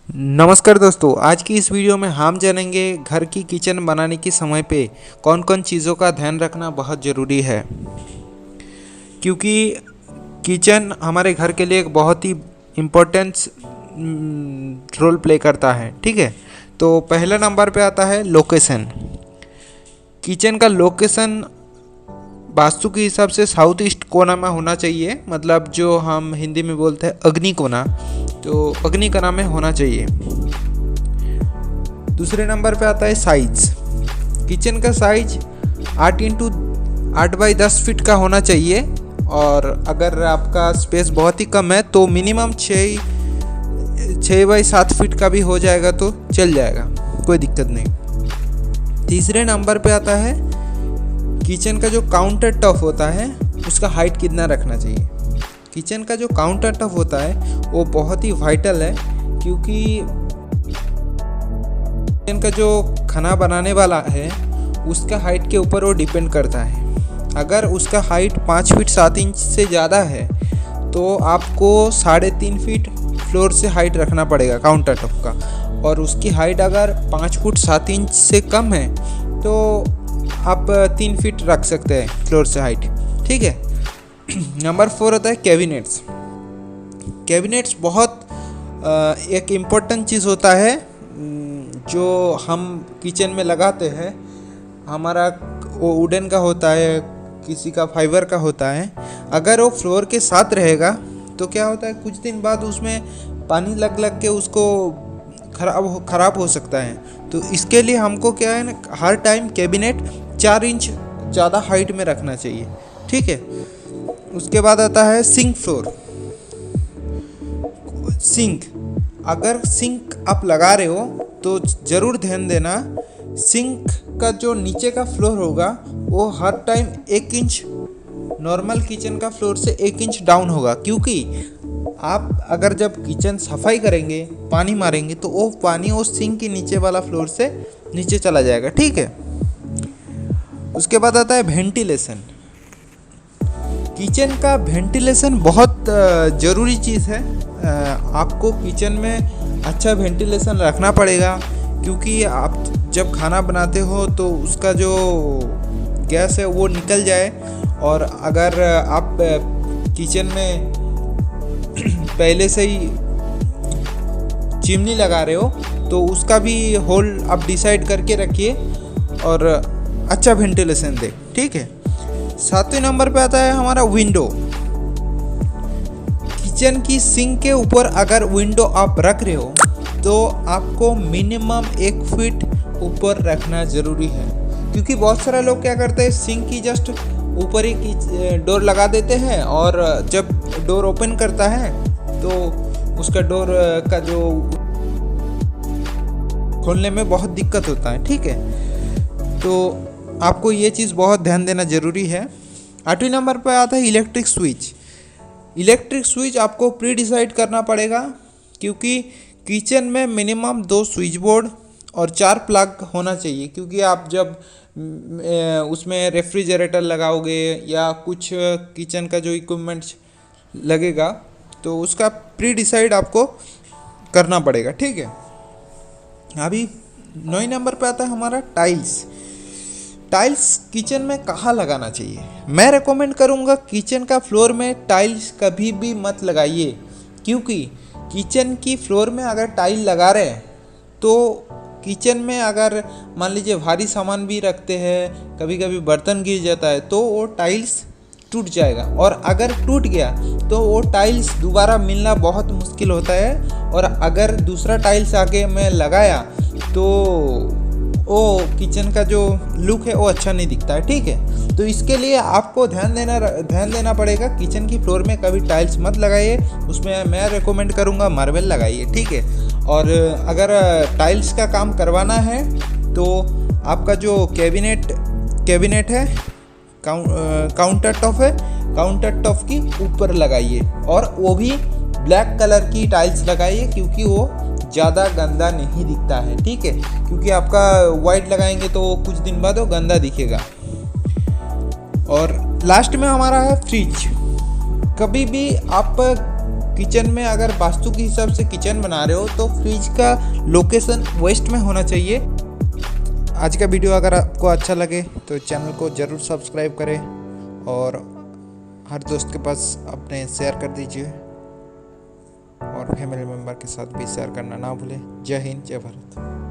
नमस्कार दोस्तों, आज की इस वीडियो में हम जानेंगे घर की किचन बनाने के समय पे कौन कौन चीज़ों का ध्यान रखना बहुत ज़रूरी है। क्योंकि किचन हमारे घर के लिए एक बहुत ही इम्पोर्टेंट रोल प्ले करता है। ठीक है, तो पहला नंबर पे आता है लोकेशन। किचन का लोकेशन वास्तु के हिसाब से साउथ ईस्ट कोना में होना चाहिए, मतलब जो हम हिंदी में बोलते हैं अग्नि कोना, तो अग्नि कोना में होना चाहिए। दूसरे नंबर पे आता है साइज। किचन का साइज 8x8 फीट का होना चाहिए, और अगर आपका स्पेस बहुत ही कम है तो मिनिमम 6x7 फीट का भी हो जाएगा तो चल जाएगा, कोई दिक्कत नहीं। तीसरे नंबर पे आता है किचन का जो काउंटर टॉप होता है उसका हाइट कितना रखना चाहिए। किचन का जो काउंटर टॉप होता है वो बहुत ही वाइटल है, क्योंकि किचन का जो खाना बनाने वाला है उसका हाइट के ऊपर वो डिपेंड करता है। अगर उसका हाइट 5 फीट 7 इंच से ज़्यादा है तो आपको 3.5 फीट फ्लोर से हाइट रखना पड़ेगा काउंटर टॉप का, और उसकी हाइट अगर 5 फुट 7 इंच से कम है तो आप 3 फीट रख सकते हैं फ्लोर से हाइट। ठीक है। नंबर 4 होता है कैबिनेट्स। कैबिनेट्स बहुत एक इम्पोर्टेंट चीज़ होता है जो हम किचन में लगाते हैं। हमारा वो वुडन का होता है, किसी का फाइबर का होता है। अगर वो फ्लोर के साथ रहेगा तो क्या होता है, कुछ दिन बाद उसमें पानी लग लग के उसको ख़राब हो सकता है। तो इसके लिए हमको क्या है ना, हर टाइम कैबिनेट 4 इंच ज़्यादा हाइट में रखना चाहिए। ठीक है। उसके बाद आता है सिंक फ्लोर। सिंक, अगर सिंक आप लगा रहे हो तो ज़रूर ध्यान देना, सिंक का जो नीचे का फ्लोर होगा वो हर टाइम 1 इंच नॉर्मल किचन का फ्लोर से 1 इंच डाउन होगा। क्योंकि आप अगर जब किचन सफाई करेंगे, पानी मारेंगे, तो वो पानी उस सिंक के नीचे वाला फ्लोर से नीचे चला जाएगा। ठीक है। उसके बाद आता है वेंटिलेशन। किचन का वेंटिलेशन बहुत ज़रूरी चीज़ है। आपको किचन में अच्छा वेंटिलेशन रखना पड़ेगा, क्योंकि आप जब खाना बनाते हो तो उसका जो गैस है वो निकल जाए। और अगर आप किचन में पहले से ही चिमनी लगा रहे हो तो उसका भी होल आप डिसाइड करके रखिए और अच्छा वेंटिलेशन दे। ठीक है। 7वें नंबर पे आता है हमारा विंडो। किचन की सिंक के ऊपर अगर विंडो आप रख रहे हो तो आपको मिनिमम 1 फीट ऊपर रखना ज़रूरी है। क्योंकि बहुत सारे लोग क्या करते हैं, सिंक की जस्ट ऊपर ही डोर लगा देते हैं, और जब डोर ओपन करता है तो उसका डोर का जो खोलने में बहुत दिक्कत होता है। ठीक है। तो आपको ये चीज़ बहुत ध्यान देना ज़रूरी है। 8वें नंबर पर आता है इलेक्ट्रिक स्विच। इलेक्ट्रिक स्विच आपको प्री डिसाइड करना पड़ेगा, क्योंकि किचन में मिनिमम 2 स्विच बोर्ड और 4 प्लग होना चाहिए। क्योंकि आप जब उसमें रेफ्रिजरेटर लगाओगे या कुछ किचन का जो इक्विपमेंट लगेगा तो उसका प्री डिसाइड आपको करना पड़ेगा। ठीक है। अभी 9वें नंबर पे आता है हमारा टाइल्स। टाइल्स किचन में कहाँ लगाना चाहिए? मैं रेकमेंड करूँगा किचन का फ्लोर में टाइल्स कभी भी मत लगाइए। क्योंकि किचन की फ्लोर में अगर टाइल लगा रहे हैं तो किचन में अगर मान लीजिए भारी सामान भी रखते हैं, कभी कभी बर्तन गिर जाता है तो वो टाइल्स टूट जाएगा, और अगर टूट गया तो वो टाइल्स दोबारा मिलना बहुत मुश्किल होता है। और अगर दूसरा टाइल्स आके मैं लगाया तो वो किचन का जो लुक है वो अच्छा नहीं दिखता है। ठीक है। तो इसके लिए आपको ध्यान देना पड़ेगा। किचन की फ्लोर में कभी टाइल्स मत लगाइए, उसमें मैं रेकमेंड करूँगा मार्बल लगाइए। ठीक है। और अगर टाइल्स का काम करवाना है तो आपका जो कैबिनेट है, काउंटर टॉप है, काउंटर टॉप की ऊपर लगाइए, और वो भी ब्लैक कलर की टाइल्स लगाइए, क्योंकि वो ज़्यादा गंदा नहीं दिखता है। ठीक है। क्योंकि आपका वाइट लगाएंगे तो कुछ दिन बाद वो गंदा दिखेगा। और लास्ट में हमारा है फ्रिज। कभी भी आप किचन में अगर वास्तु के हिसाब से किचन बना रहे हो तो फ्रिज का लोकेशन वेस्ट में होना चाहिए। आज का वीडियो अगर आपको अच्छा लगे तो चैनल को ज़रूर सब्सक्राइब करें और हर दोस्त के पास अपने शेयर कर दीजिए और फैमिली मेम्बर के साथ भी शेयर करना ना भूलें। जय हिंद, जय भारत।